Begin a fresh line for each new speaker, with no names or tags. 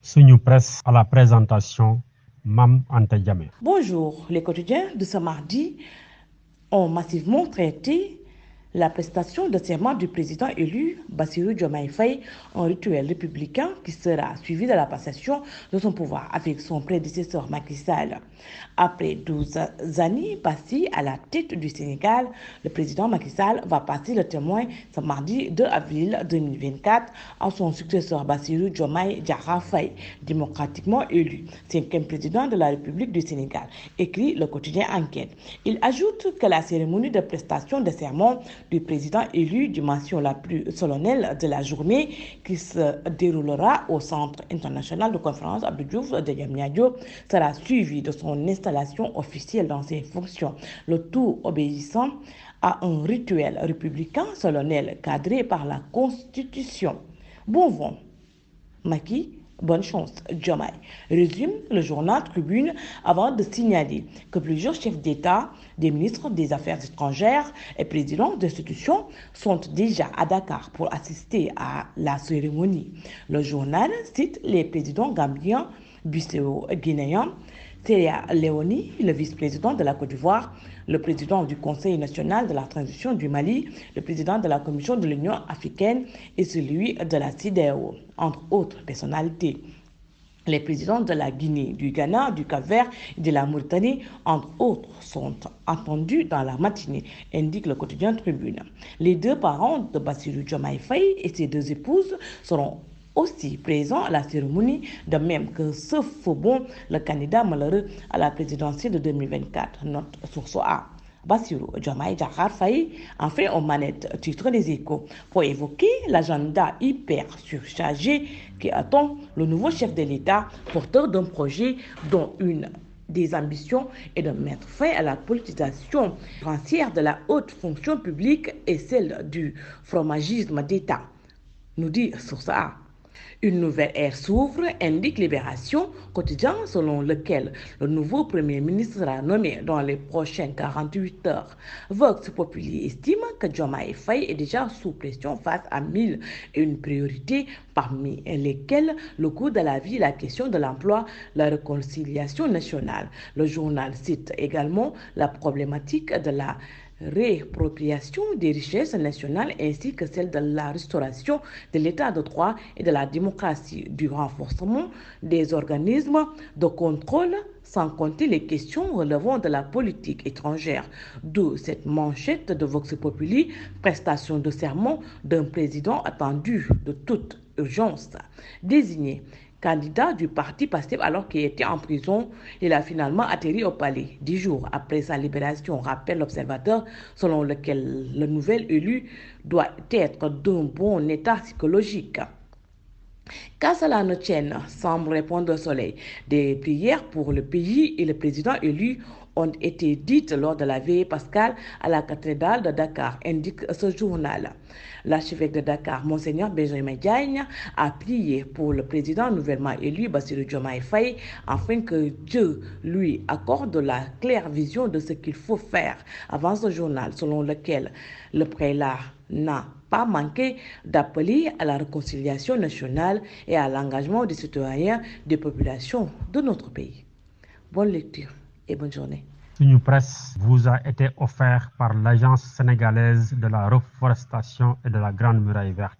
Suñu Presse à la présentation, Mam Anta Diamé.
Bonjour, les quotidiens de ce mardi ont massivement traité la prestation de serment du président élu Bassirou Diomaye Faye, un rituel républicain qui sera suivi de la passation de son pouvoir avec son prédécesseur Macky Sall. Après 12 années passées à la tête du Sénégal, le président Macky Sall va passer le témoin ce mardi 2 avril 2024 à son successeur Bassirou Diomaye Diakhar Faye, démocratiquement élu, 5e président de la République du Sénégal, écrit le quotidien Enquête. Il ajoute que la cérémonie de prestation de serment du président élu, dimension la plus solennelle de la journée, qui se déroulera au Centre international de conférence Abdou Diouf de Diamniadio, sera suivie de son installation officielle dans ses fonctions, le tout obéissant à un rituel républicain solennel cadré par la Constitution. Bon vent, Macky. Bonne chance, Diomaye, résume le journal Tribune avant de signaler que plusieurs chefs d'État, des ministres des Affaires étrangères et présidents d'institutions sont déjà à Dakar pour assister à la cérémonie. Le journal cite les présidents gambiens, busséo-guinéens, Sierra Leone, le vice-président de la Côte d'Ivoire, le président du Conseil national de la transition du Mali, le président de la Commission de l'Union africaine et celui de la CEDEAO, entre autres personnalités. Les présidents de la Guinée, du Ghana, du Cap-Vert et de la Mauritanie, entre autres, sont entendus dans la matinée, indique le quotidien Tribune. Les deux parents de Bassirou Diomaye Faye et ses deux épouses seront aussi présents à la cérémonie, de même que ce Faubon, le candidat malheureux à la présidentielle de 2024. Note source A. Bassirou Diomaye Diakhar Faye en fait aux manettes, titre des Échos, pour évoquer l'agenda hyper surchargé qui attend le nouveau chef de l'État, porteur d'un projet dont une des ambitions est de mettre fin à la politisation foncière de la haute fonction publique et celle du fromagisme d'État, nous dit source A. Une nouvelle ère s'ouvre, indique Libération quotidien, selon lequel le nouveau Premier ministre sera nommé dans les prochaines 48 heures. Vox Populi estime que Diomaye Faye est déjà sous pression face à 1001 priorités, parmi lesquelles le coût de la vie, la question de l'emploi, la réconciliation nationale. Le journal cite également la problématique de la réappropriation des richesses nationales ainsi que celle de la restauration de l'état de droit et de la démocratie, du renforcement des organismes de contrôle, sans compter les questions relevant de la politique étrangère. D'où cette manchette de Vox Populi, prestation de serment d'un président attendu de toute urgence. Désigné candidat du parti PASTEF alors qu'il était en prison, il a finalement atterri au palais 10 jours après sa libération, rappelle l'observateur, selon lequel le nouvel élu doit être d'un bon état psychologique. Qu'à cela ne tienne, semble répondre au soleil. Des prières pour le pays et le président élu ont été dites lors de la veillée pascale à la cathédrale de Dakar, indique ce journal. L'archevêque de Dakar, Monseigneur Benjamin Diagne, a prié pour le président nouvellement élu, Bassirou Diomaye Faye, afin que Dieu lui accorde la claire vision de ce qu'il faut faire. Avant ce journal, selon lequel le prélat n'a pas manqué d'appeler à la réconciliation nationale et à l'engagement des citoyens des populations de notre pays. Bonne lecture et bonne journée.
Suñu Presse vous a été offert par l'Agence sénégalaise de la reforestation et de la Grande Muraille Verte.